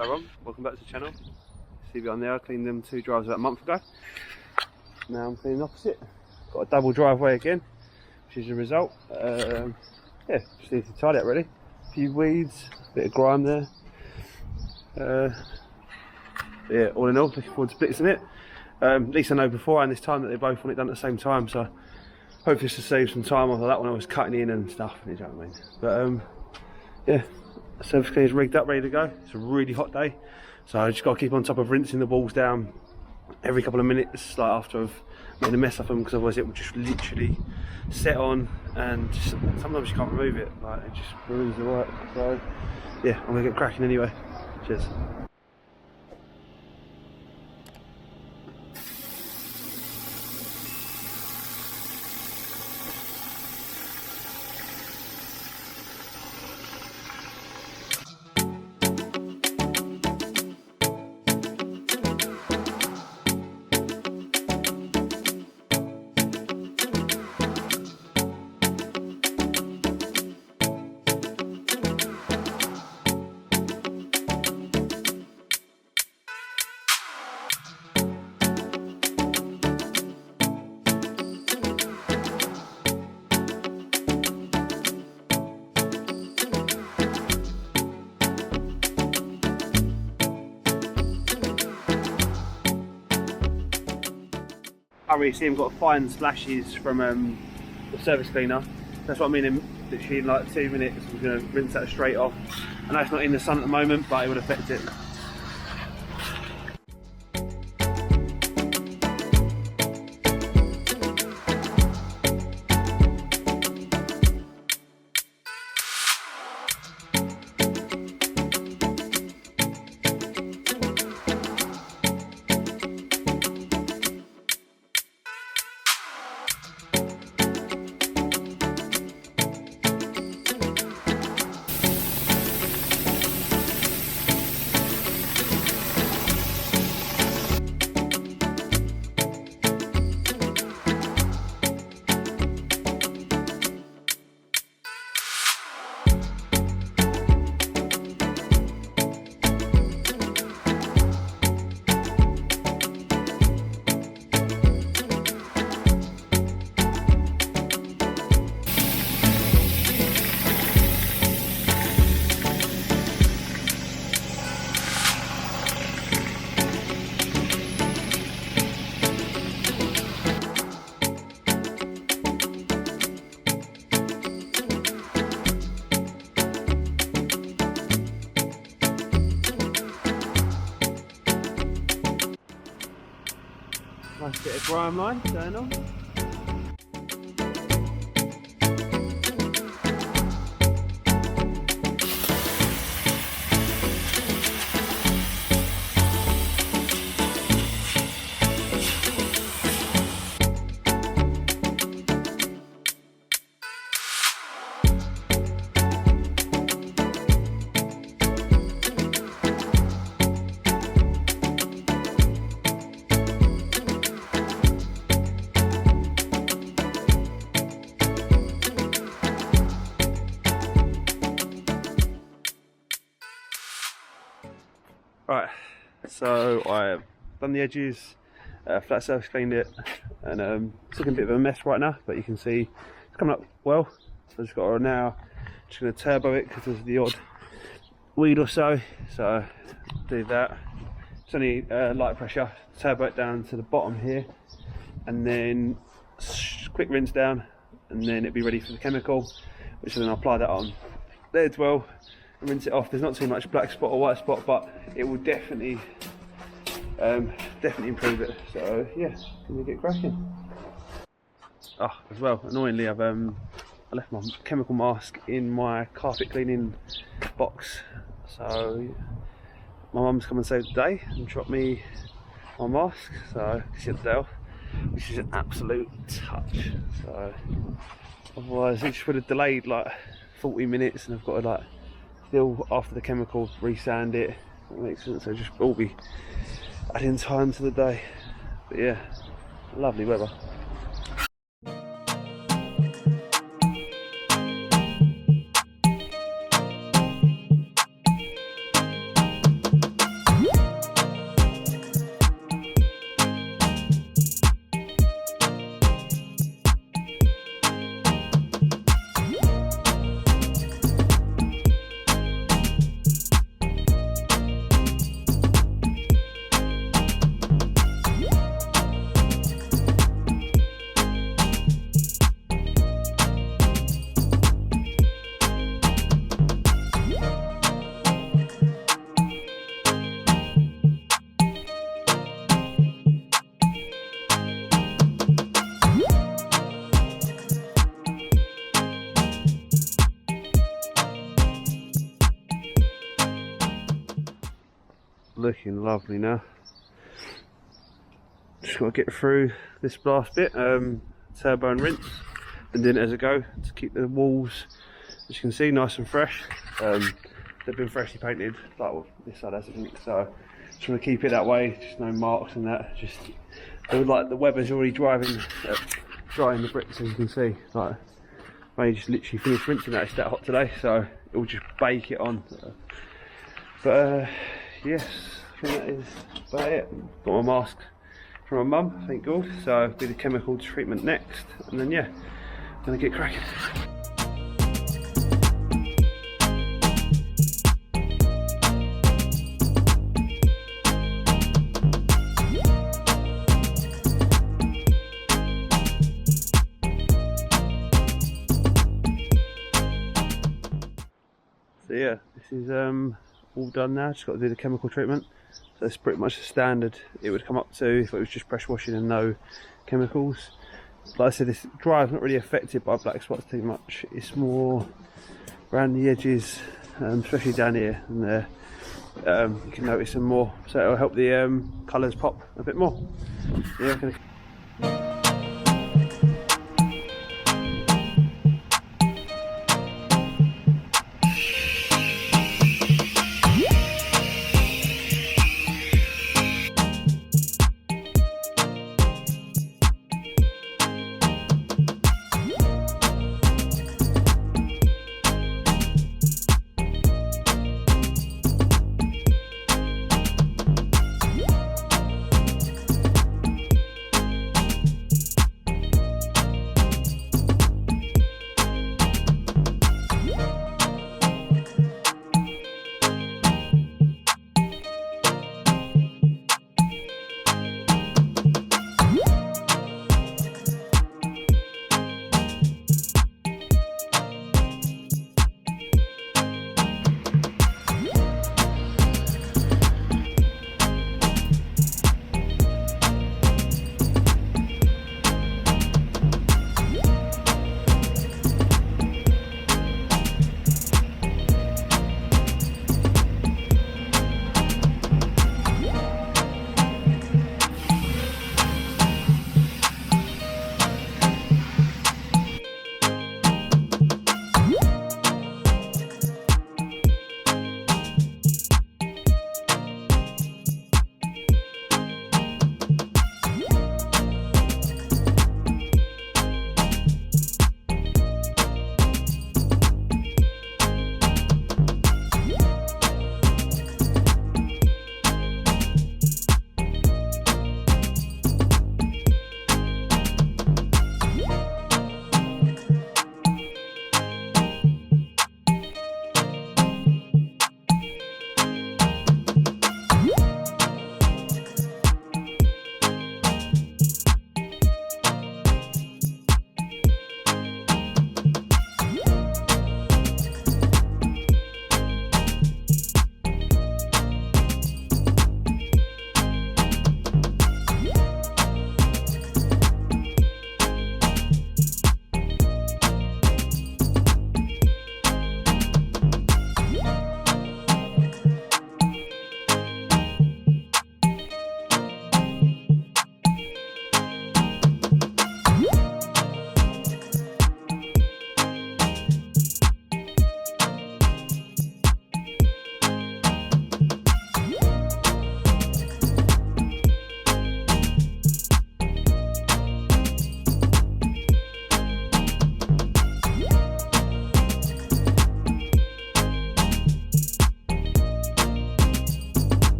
Hi everyone, welcome back to the channel. See behind there, I cleaned them two drives about a month ago. Now I'm cleaning the opposite. Got a double driveway again, which is a result. Yeah, just need to tidy up really. A few weeds, a bit of grime there. Yeah, all in all, looking forward to blitzing it. At least I know beforehand this time that they both want it done at the same time, so hopefully this will save some time off of that when I was cutting in and stuff, you know what I mean. But yeah, the surface cleaner is rigged up, ready to go. It's a really hot day, so I just got to keep on top of rinsing the balls down every couple of minutes, like after I've made a mess of them, because otherwise it will just literally set on and just, sometimes you can't remove it, like it just ruins the work. So yeah, I'm gonna get cracking anyway. Cheers. I really see them got fine splashes from the surface cleaner. That's what I mean, in literally in like 2 minutes we're going to rinse that straight off. I know it's not in the sun at the moment, but it would affect it. Nice bit of grime line going on. Right, so I've done the edges, flat surface cleaned it, and it's looking a bit of a mess right now, but you can see it's coming up well. So I've just got to now just going to turbo it because there's the odd weed or so. So do that. It's only light pressure. Turbo it down to the bottom here, and then quick rinse down, and then it'll be ready for the chemical, which then I'll apply that on there as well. Rinse it off. There's not too much black spot or white spot, but it will definitely improve it. So yeah, gonna get cracking. Oh, as well, annoyingly, I left my chemical mask in my carpet cleaning box. So my mum's come and saved the day and dropped me my mask. So she had the day off, which is an absolute touch. So otherwise, it just would have delayed like 40 minutes, and I've got to like still after the chemical resand it. That makes sense. So just all be adding time to the day. But yeah, lovely weather. looking lovely now. Just got to get through this last bit, turbo and rinse, and doing it as I go to keep the walls, as you can see, nice and fresh. They've been freshly painted, like this side hasn't, so just want to keep it that way, just no marks and that. Just like the weather's already drying the bricks, as you can see. Like I just literally finished rinsing that. It's that hot today, so it will just bake it on. But yes, I think that is about it. Got my mask from my mum, thank God. So I'll do the chemical treatment next, and then yeah, I'm gonna get cracking. So yeah, this is all done now. Just got to do the chemical treatment. So it's pretty much the standard it would come up to if it was just pressure washing and no chemicals. Like I said, this drive's not really affected by black spots too much. It's more around the edges, especially down here and there. You can notice them more, so it'll help the colours pop a bit more. Yeah,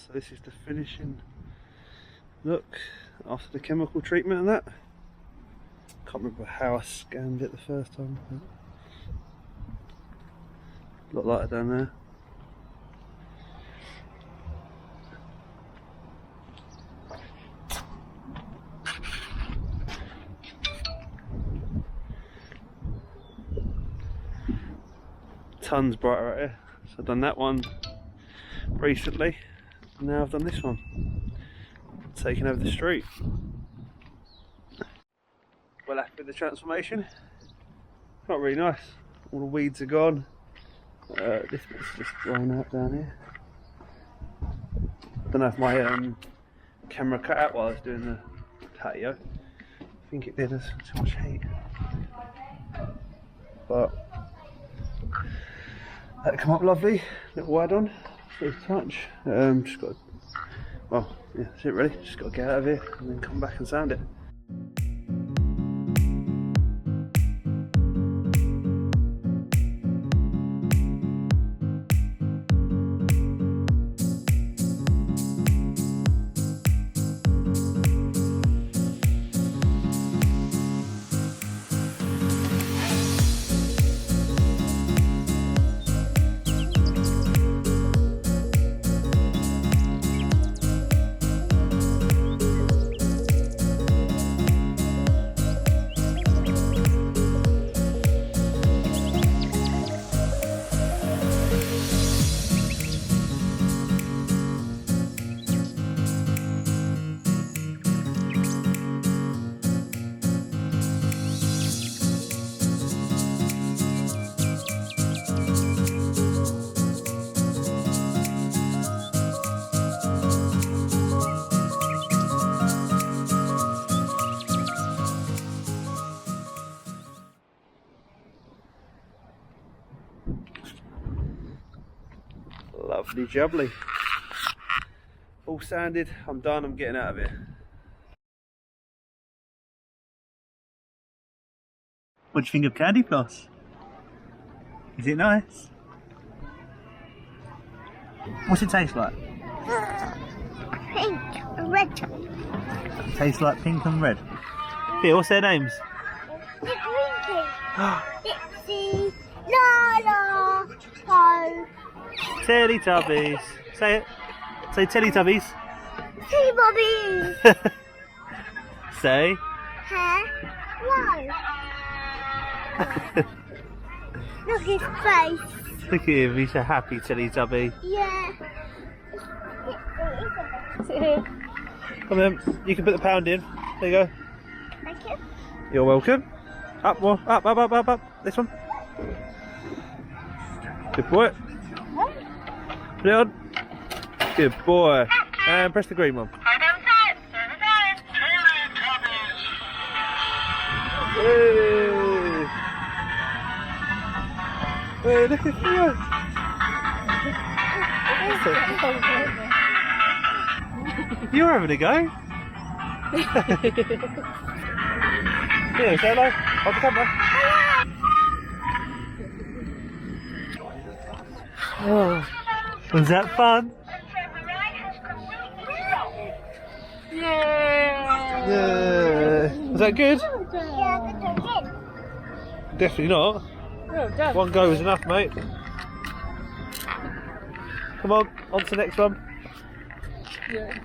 so this is the finishing look after the chemical treatment and that. Can't remember how I scanned it the first time. A lot lighter down there. Tons brighter right here. So I've done that one recently, and now I've done this one, taking over the street. Well happy with the transformation. Not really nice. All the weeds are gone. This bit's just drying out down here. I don't know if my camera cut out while I was doing the patio. I think it did. There's too much heat. But that come up lovely. Little add-on. Little touch. Just got. Well, yeah, that's it really. Just got to get out of here and then come back and sand it. Lovely jubbly. All sanded, I'm done, I'm getting out of here. What do you think of candy floss? Is it nice? What's it taste like? Pink and red. Tastes like pink and red. Here, what's their names? Dixie, Lala, Po. Teletubbies. Say it. Say Teletubbies. T-Bobbies. Say. Hello. Look at his face. Look at him, he's a happy Teletubby. Yeah. Come on, you can put the pound in. There you go. Thank you. You're welcome. Up more. Up. This one. Good boy. Put it on. Good boy. And press the green one. Hey. Hey, look at you. You're having a go. Here, say hello. On the camera. Oh. Was that fun? Yeah. Was that good? Yeah, good. Definitely not. No, one go was enough, mate. Come on to the next one. Yeah.